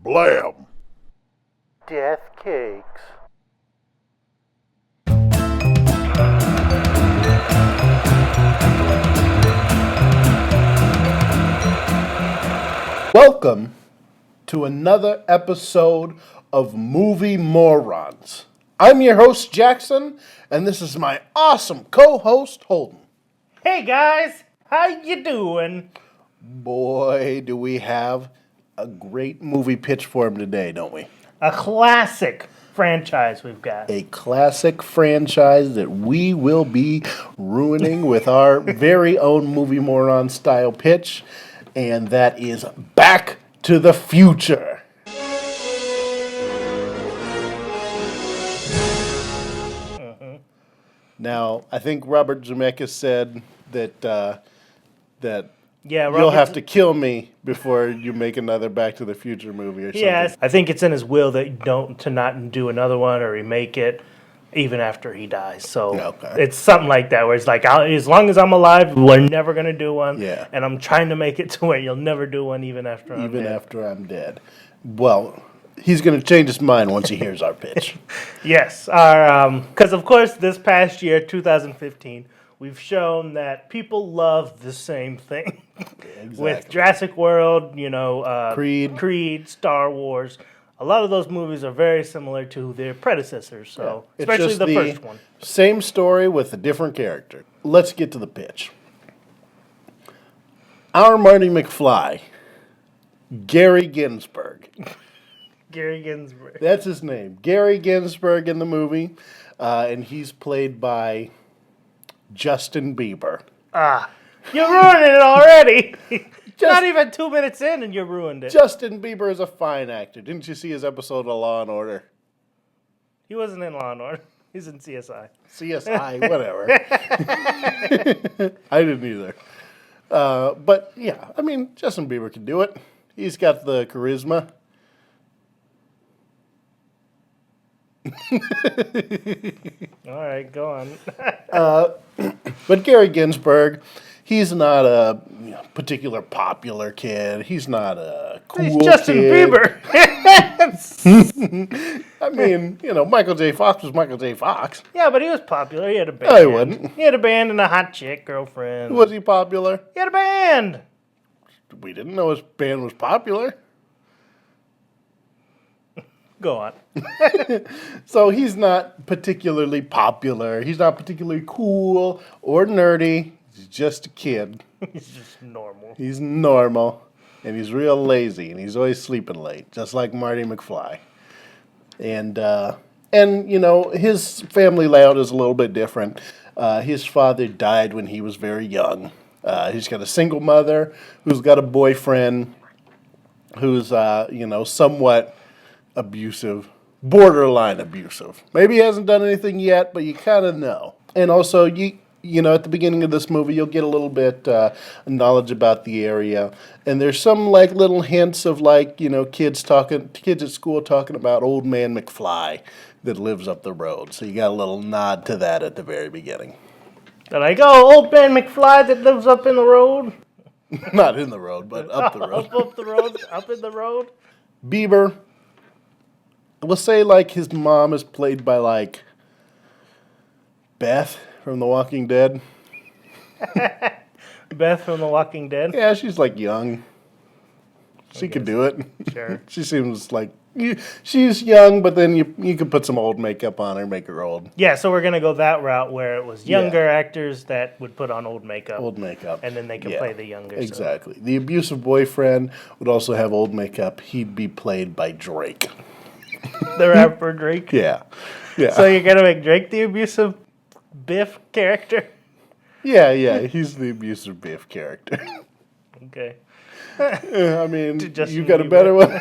Blam! Death cakes. Welcome to another episode of Movie Morons. I'm your host, Jackson, and this is my awesome co-host, Holden. Hey guys, how you doing? Boy, do we have a great movie pitch for him today, don't we? A classic franchise we've got. A classic franchise that we will be ruining with our very own Movie Moron style pitch, and that is Back to the Future. Now, I think Robert Zemeckis said that you'll have to kill me before you make another Back to the Future movie or something. Yes, I think it's in his will that to not do another one or remake it even after he dies. So It's something like that where it's like, as long as I'm alive, we're never going to do one. Yeah. And I'm trying to make it to where you'll never do one even after I'm dead. Even after I'm dead. Well, he's going to change his mind once he hears our pitch. Yes, because of course this past year, 2015, we've shown that people love the same thing. Exactly. With Jurassic World, Creed, Star Wars. A lot of those movies are very similar to their predecessors, so yeah. especially the first one. Same story with a different character. Let's get to the pitch. Our Marty McFly, Gary Ginsberg. Gary Ginsberg. That's his name. Gary Ginsberg in the movie, and he's played by Justin Bieber. You're ruining it already. Not even 2 minutes in and you ruined it. Justin Bieber is a fine actor. Didn't you see his episode of Law and Order? He wasn't in Law and Order. He's in CSI. CSI, whatever. I didn't either. But yeah, I mean, Justin Bieber can do it. He's got the charisma. All right, go on. But Gary Ginsberg, he's not a particular popular kid. He's not a cool He's Justin kid. Bieber. I mean, Michael J. Fox was Michael J. Fox. Yeah, but he was popular. He had a band. No, he wouldn't. He had a band and a hot chick girlfriend. Was he popular? He had a band. We didn't know his band was popular. Go on. So he's not particularly popular. He's not particularly cool or nerdy. He's just a kid. He's just normal. He's normal. And he's real lazy. And he's always sleeping late. Just like Marty McFly. And his family layout is a little bit different. His father died when he was very young. He's got a single mother who's got a boyfriend who's, somewhat abusive, borderline abusive. Maybe he hasn't done anything yet, but you kind of know. And also, at the beginning of this movie, you'll get a little bit knowledge about the area, and there's some little hints of kids at school talking about Old Man McFly that lives up the road. So you got a little nod to that at the very beginning. They're like, Old Man McFly that lives up in the road. Not in the road, but up the road. Up the road, up in the road. Bieber. We'll say his mom is played by Beth from The Walking Dead. Beth from The Walking Dead? Yeah, she's young. She could do it. Sure. She seems she's young, but then you could put some old makeup on her, make her old. Yeah, so we're going to go that route where it was younger actors that would put on old makeup. Old makeup. And then they could play the younger. Exactly. The abusive boyfriend would also have old makeup. He'd be played by Drake. The rapper Drake? Yeah. So you're going to make Drake the abusive Biff character? Yeah. He's the abusive Biff character. Okay. I mean, you got a better one.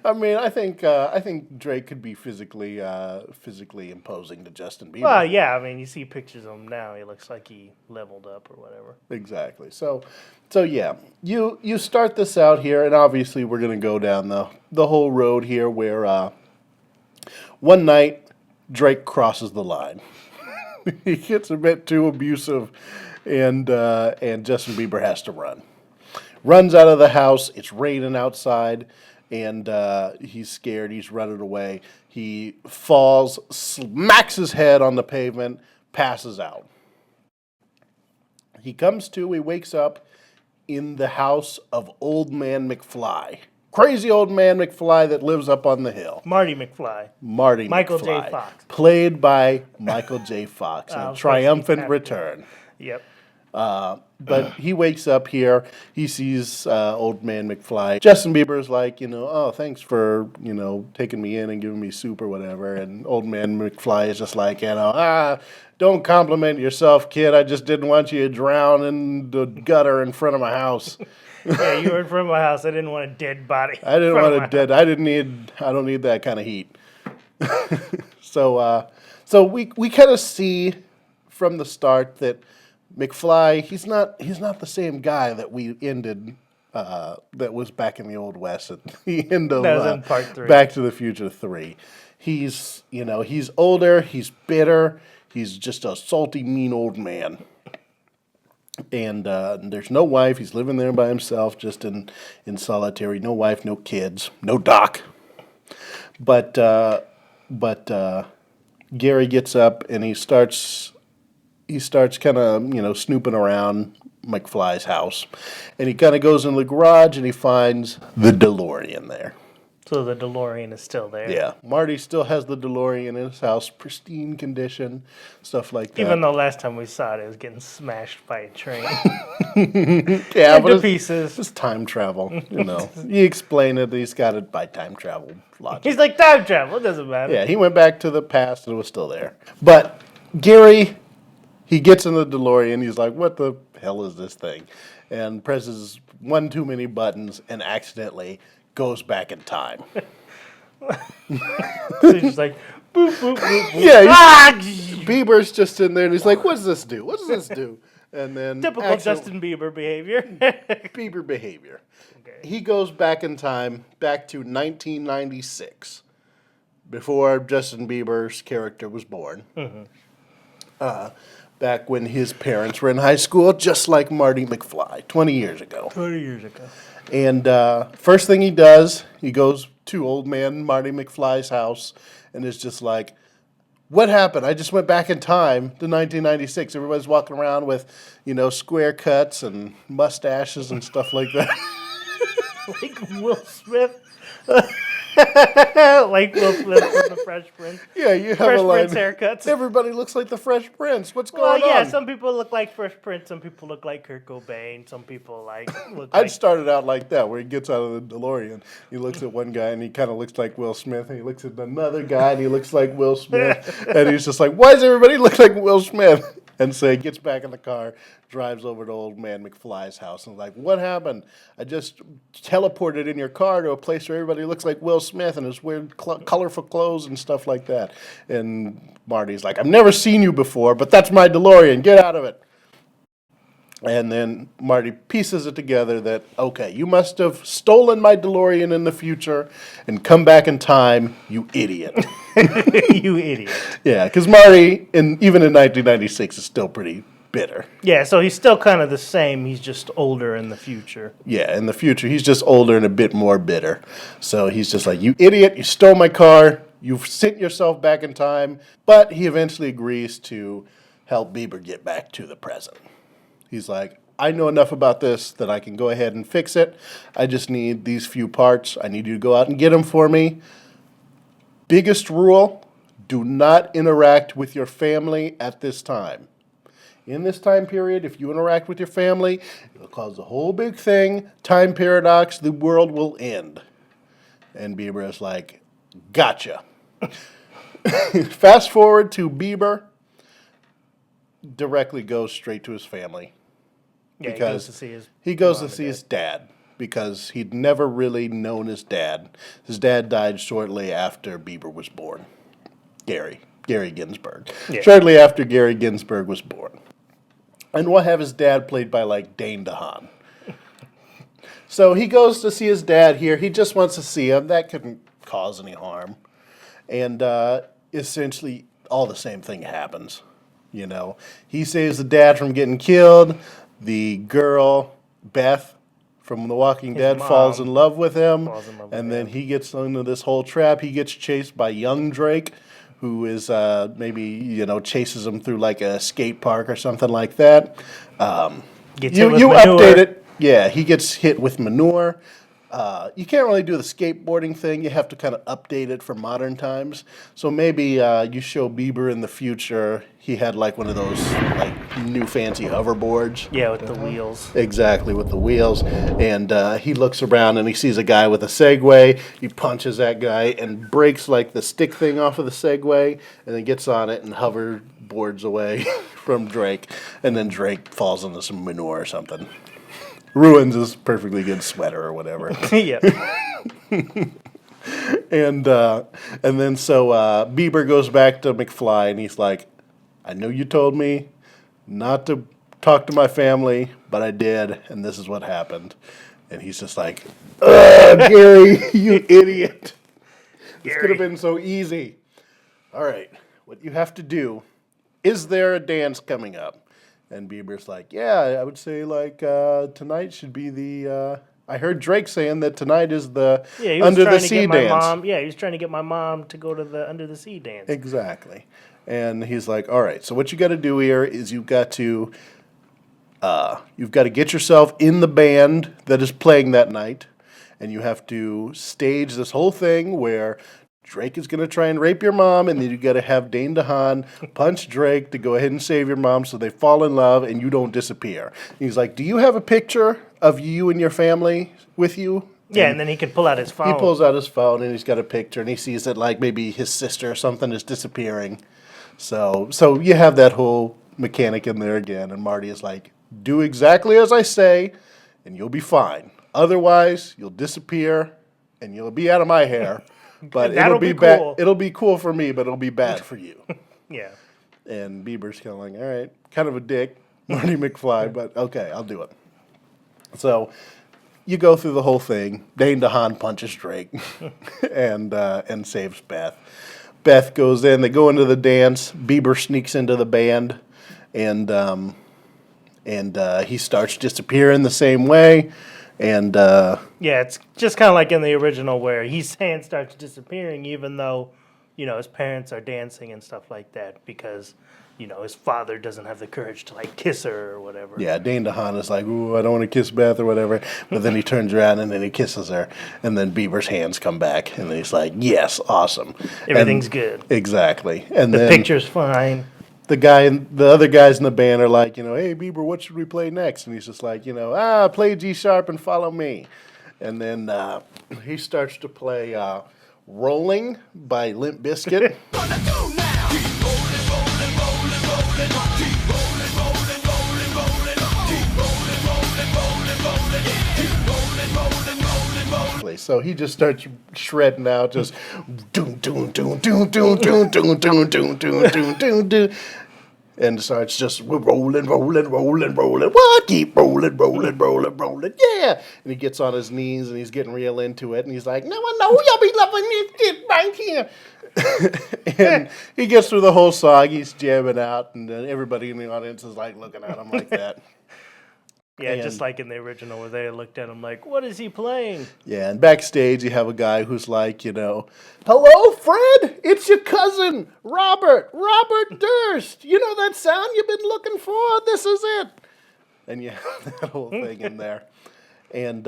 I mean, I think Drake could be physically imposing to Justin Bieber. Well, yeah. I mean, you see pictures of him now. He looks like he leveled up or whatever. Exactly. So yeah, you start this out here, and obviously we're gonna go down the whole road here where one night Drake crosses the line. He gets a bit too abusive, and Justin Bieber has to run. Runs out of the house. It's raining outside, and he's scared. He's running away. He falls, smacks his head on the pavement, passes out. He comes to, he wakes up in the house of Old Man McFly. Crazy Old Man McFly that lives up on the hill. Marty McFly. Marty Michael McFly. J. Fox. Played by Michael J. Fox. A triumphant return. Yep. But he wakes up here. He sees Old Man McFly. Justin Bieber's like, oh, thanks for, taking me in and giving me soup or whatever. And Old Man McFly is just like, don't compliment yourself, kid. I just didn't want you to drown in the gutter in front of my house. Yeah, you were in front of my house. I didn't want a dead body. I didn't want a dead. I don't need that kind of heat. So we kind of see from the start that McFly, he's not the same guy that we ended. That was back in the Old West at the end of that was in Part 3. Back to the Future 3. He's he's older. He's bitter. He's just a salty, mean old man. And there's no wife. He's living there by himself, just in solitary. No wife, no kids, no doc. But Gary gets up and he starts kind of snooping around McFly's house, and he kind of goes in the garage and he finds the DeLorean there. So the DeLorean is still there. Yeah, Marty still has the DeLorean in his house, pristine condition, stuff like that. Even though last time we saw it was getting smashed by a train. Yeah, into pieces. It's time travel, You explain it, he's got it by time travel logic. He's like, time travel, it doesn't matter. Yeah, he went back to the past and it was still there. But Gary, he gets in the DeLorean, he's like, what the hell is this thing? And presses one too many buttons and accidentally goes back in time. So he's just like, boop, boop, boop, boop. Yeah, Bieber's just in there and he's like, what does this do? What does this do? And then Typical Justin Bieber behavior. Bieber behavior. Okay. He goes back in time, back to 1996, before Justin Bieber's character was born. Mm-hmm. Back when his parents were in high school, just like Marty McFly, 20 years ago. 20 years ago. And first thing he does, he goes to old man Marty McFly's house and is just like, what happened? I just went back in time to 1996. Everybody's walking around with, square cuts and mustaches and stuff like that. Like Will Smith. Like Will Smith from the Fresh Prince. Yeah, you have Fresh a line. Prince haircuts. Everybody looks like the Fresh Prince. What's going on? Well, yeah, some people look like Fresh Prince. Some people look like Kurt Cobain. Some people look I'd like... started out like that, where he gets out of the DeLorean. He looks at one guy, and he kind of looks like Will Smith. And he looks at another guy, and he looks like Will Smith. And he's just like, why does everybody look like Will Smith? And so he gets back in the car, drives over to old man McFly's house, and like, what happened? I just teleported in your car to a place where everybody looks like Will Smith and his weird colorful clothes and stuff like that. And Marty's like, I've never seen you before, but that's my DeLorean. Get out of it. And then Marty pieces it together that, okay, you must have stolen my DeLorean in the future and come back in time, you idiot. You idiot. Yeah, because Marty, even in 1996, is still pretty bitter. Yeah, so he's still kind of the same. He's just older in the future. Yeah, in the future, he's just older and a bit more bitter. So he's just like, you idiot, you stole my car, you've sent yourself back in time. But he eventually agrees to help Bieber get back to the present. He's like, I know enough about this that I can go ahead and fix it. I just need these few parts. I need you to go out and get them for me. Biggest rule, do not interact with your family at this time. In this time period, if you interact with your family, it'll cause a whole big thing, time paradox, the world will end. And Bieber is like, gotcha. Fast forward to Bieber, directly goes straight to his family. Yeah, Because he goes to see his dad because he'd never really known his dad. His dad died shortly after Bieber was born. Gary Ginsberg. Yeah. Shortly after Gary Ginsberg was born. And we'll have his dad played by like Dane DeHaan. So he goes to see his dad here. He just wants to see him. That couldn't cause any harm. And essentially all the same thing happens. He saves the dad from getting killed. The girl, Beth, from The Walking His Dead mom falls in love with him, falls in love with and then him. he gets into this whole trap. He gets chased by young Drake, who is maybe chases him through like a skate park or something like that. Gets You hit with you manure. update it. Yeah, he gets hit with manure. You can't really do the skateboarding thing. You have to kind of update it for modern times. So maybe you show Bieber in the future. He had like one of those like new fancy hoverboards. Yeah, with the wheels. Exactly, with the wheels. And he looks around and he sees a guy with a Segway. He punches that guy and breaks like the stick thing off of the Segway, and then gets on it and hoverboards away from Drake. And then Drake falls into some manure or something. Ruins his perfectly good sweater or whatever. Yeah. And then so Bieber goes back to McFly and he's like, I know you told me not to talk to my family, but I did, and this is what happened. And he's just like, ugh, Gary, you idiot. This could have been so easy. All right, what you have to do, is there a dance coming up? And Bieber's like, yeah, I would say like tonight should be the. I heard Drake saying that tonight is the Yeah, he was under trying the to sea get my dance. mom. Yeah, he was trying to get my mom to go to the under the sea dance. Exactly, and he's like, all right, so what you got to do here is you've got to get yourself in the band that is playing that night, and you have to stage this whole thing where Drake is going to try and rape your mom, and then you got to have Dane DeHaan punch Drake to go ahead and save your mom so they fall in love and you don't disappear. And he's like, do you have a picture of you and your family with you? Yeah, and then he can pull out his phone. He pulls out his phone and he's got a picture and he sees that like maybe his sister or something is disappearing. So you have that whole mechanic in there again, and Marty is like, do exactly as I say and you'll be fine. Otherwise, you'll disappear and you'll be out of my hair. But it'll be bad. Cool. It'll be cool for me, but it'll be bad for you. Yeah. And Bieber's kind of like, all right, kind of a dick, Marty McFly, but okay, I'll do it. So you go through the whole thing. Dane DeHaan punches Drake and saves Beth. Beth goes in. They go into the dance. Bieber sneaks into the band, and he starts disappearing the same way. And Yeah, it's just kind of like in the original where his hand starts disappearing, even though, his parents are dancing and stuff like that because, his father doesn't have the courage to like kiss her or whatever. yeah, Dane DeHaan is like, ooh, I don't want to kiss Beth or whatever. But then he turns around and then he kisses her. And then Bieber's hands come back. And then he's like, yes, awesome. Everything's good. Exactly. And The then picture's fine. the other guys in the band are like, hey, Bieber, what should we play next? And he's just like, play G sharp and follow me. And then he starts to play Rolling by Limp Bizkit. So he just starts shredding out, just doom doom doom doom doom doom doom doom doom doom doom doom doom, and so it's just we're rolling, rolling, rolling, rolling. What? Keep rolling, rolling, rolling, rolling. Yeah. And he gets on his knees and he's getting real into it, and he's like, "No, I know you'll be loving this shit right here." And he gets through the whole song. He's jamming out, and then everybody in the audience is like looking at him like that. Yeah, just like in the original where they looked at him like, what is he playing? Yeah, and backstage you have a guy who's like, hello, Fred, it's your cousin, Robert Durst. You know that sound you've been looking for? This is it. And you have that whole thing in there. And,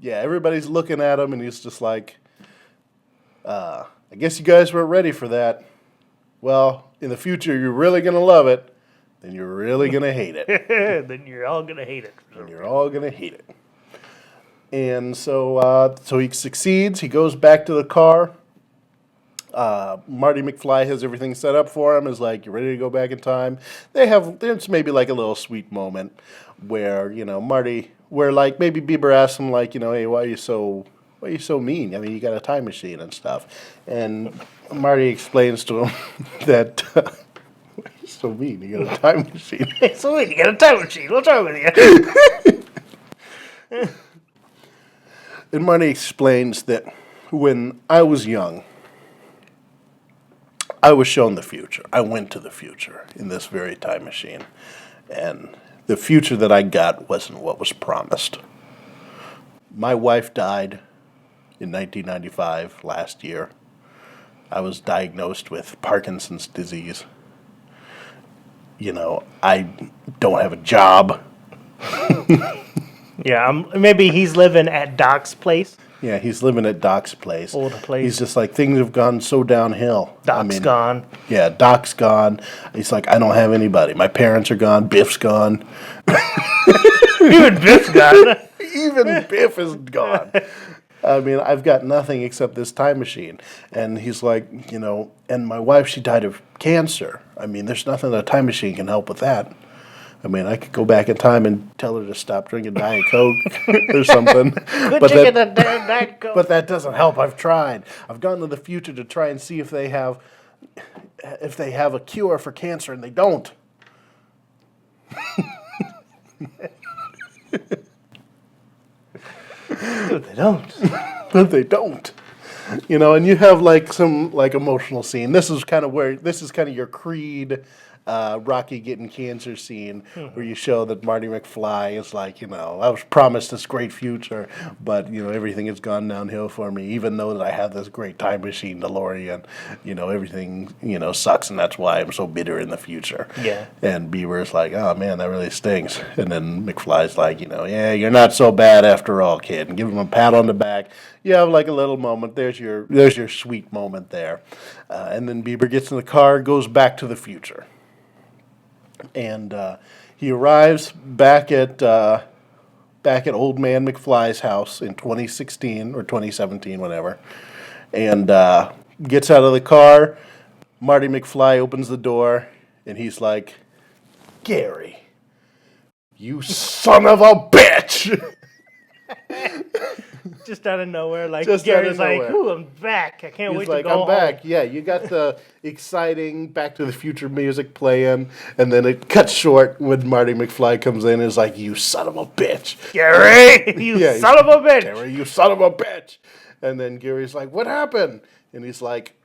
everybody's looking at him, and he's just like, I guess you guys weren't ready for that. Well, in the future, you're really going to love it. Then you're really going to hate it. Then you're all going to hate it. And you're all going to hate it. And so he succeeds. He goes back to the car. Marty McFly has everything set up for him. Is like, you ready to go back in time? There's maybe like a little sweet moment where, like maybe Bieber asks him like, hey, why are you so mean? I mean, you got a time machine and stuff. And Marty explains to him that... so mean. You got a time machine. So mean. You got a time machine. What's wrong with you? And Marty explains that when I was young, I was shown the future. I went to the future in this very time machine. And the future that I got wasn't what was promised. My wife died in 1995, last year. I was diagnosed with Parkinson's disease. I don't have a job. Yeah, maybe he's living at Doc's place. Yeah, he's living at Doc's place. Old place. He's just like, things have gone so downhill. Doc's gone. Yeah, Doc's gone. He's like, I don't have anybody. My parents are gone. Biff's gone. Even Biff's gone. Even Biff is gone. I've got nothing except this time machine. And he's like, and my wife, she died of cancer. There's nothing a time machine can help with that. I could go back in time and tell her to stop drinking Diet Coke or something. Quit drinking the damn Diet Coke. But that doesn't help. I've tried. I've gone to the future to try and see if they have a cure for cancer, and they don't. Dude, they don't. But they don't. And you have some emotional scene. This is kind of your Creed, Rocky getting cancer scene, where you show that Marty McFly is like, I was promised this great future, but everything has gone downhill for me. Even though that I have this great time machine, DeLorean, everything sucks, and that's why I'm so bitter in the future. Yeah. And Bieber's like, oh man, that really stinks. And then McFly's like, yeah, you're not so bad after all, kid, and give him a pat on the back. You have like a little moment. There's your sweet moment there. And then Bieber gets in the car, goes back to the future. And he arrives back at Old Man McFly's house in 2016 or 2017, whatever, and gets out of the car. Marty McFly opens the door, and he's like, Gary, you son of a bitch! Just out of nowhere, Just Gary's out of nowhere. like, "Ooh, I'm back! I can't wait to go I'm home." back. Yeah, you got the exciting Back to the Future music playing, and then it cuts short when Marty McFly comes in and is like, you son of a bitch. Gary, you Yeah, son of a bitch! Gary, you son of a bitch. And then Gary's like, what happened? And he's like,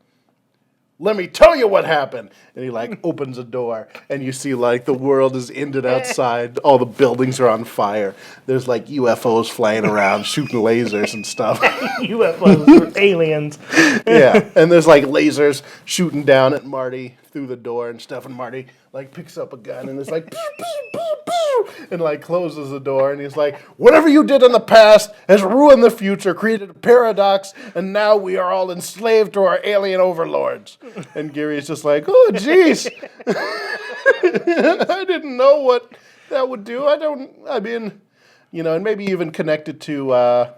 let me tell you what happened. And he opens a door, and you see the world is ended outside. All the buildings are on fire. There's UFOs flying around shooting lasers and stuff. UFOs, aliens. Yeah, and there's lasers shooting down at Marty through the door and stuff. And Marty picks up a gun and is like, pew, pew, pew, pew, and closes the door. And he's like, whatever you did in the past has ruined the future, created a paradox, and now we are all enslaved to our alien overlords. And Gary's just like, oh, jeez. I didn't know what that would do. And maybe even connected to,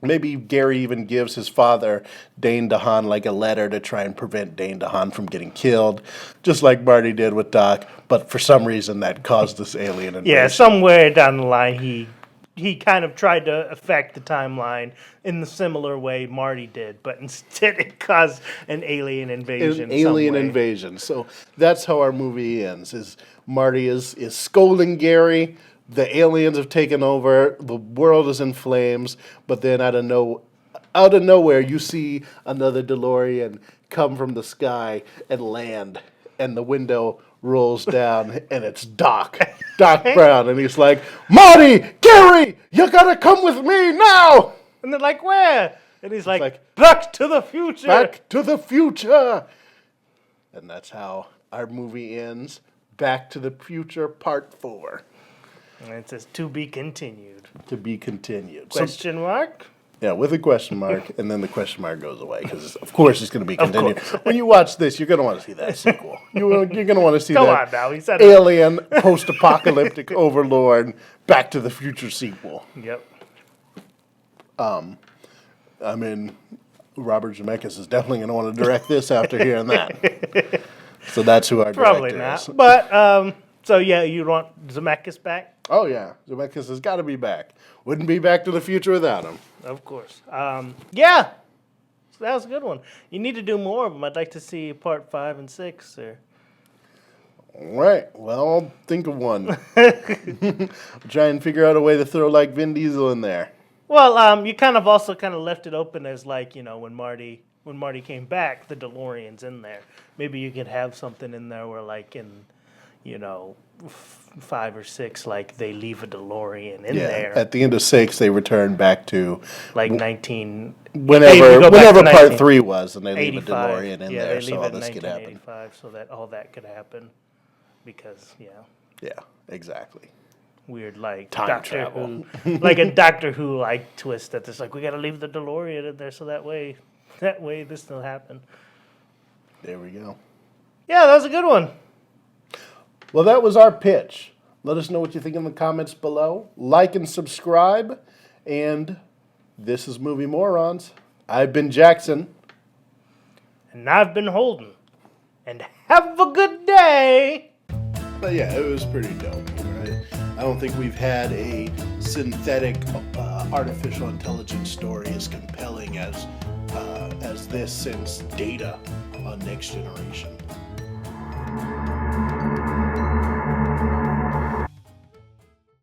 maybe Gary even gives his father, Dane DeHaan, a letter to try and prevent Dane DeHaan from getting killed, just like Marty did with Doc. But for some reason, that caused this alien invasion. Yeah, somewhere down the line, he kind of tried to affect the timeline in the similar way Marty did, but instead it caused an alien invasion. Invasion. So that's how our movie ends. Is Marty is scolding Gary. The aliens have taken over. The world is in flames. But then out of nowhere, you see another DeLorean come from the sky and land, and the window rolls down, and it's Doc Brown, and he's like, Marty, Gary, you gotta come with me now. And they're like, where? And he's like, back to the future. Back to the future. And that's how our movie ends. Back to the Future Part 4. And it says, to be continued. To be continued. Question mark? Yeah, with a question mark, and then the question mark goes away, because of course it's going to be continued. When you watch this, you're going to want to see that sequel. You're going to want to see that now. He said alien, post-apocalyptic overlord, Back to the Future sequel. Yep. Robert Zemeckis is definitely going to want to direct this after hearing that. So that's who our Probably director is. not. But, so yeah, you want Zemeckis back? Oh, yeah. Zemeckis has got to be back. Wouldn't be Back to the Future without him. Of course. Yeah. So that was a good one. You need to do more of them. I'd like to see part 5 and 6. Or... All right. Well, I'll think of one. I'll try and figure out a way to throw Vin Diesel in there. Well, you kind of also left it open as when Marty came back, the DeLorean's in there. Maybe you could have something in there where 5 or 6, like they leave a DeLorean in Yeah. there, At the end of 6, they return back to like 19. whenever go back to part 19 3 was, and they leave a 85. DeLorean in Yeah, there they so leave all it in this could happen. 1985 so that all that could happen because Yeah, exactly. weird like Time Doctor travel. Who, like a Doctor Who like twist that it's like we got to leave the DeLorean in there so that way this will happen. There we go. Yeah, that was a good one. Well, that was our pitch. Let us know what you think in the comments below. Like and subscribe. And this is Movie Morons. I've been Jackson. And I've been Holden. And have a good day. But yeah, it was pretty dope. Right? I don't think we've had a synthetic artificial intelligence story as compelling as this since Data on Next Generation.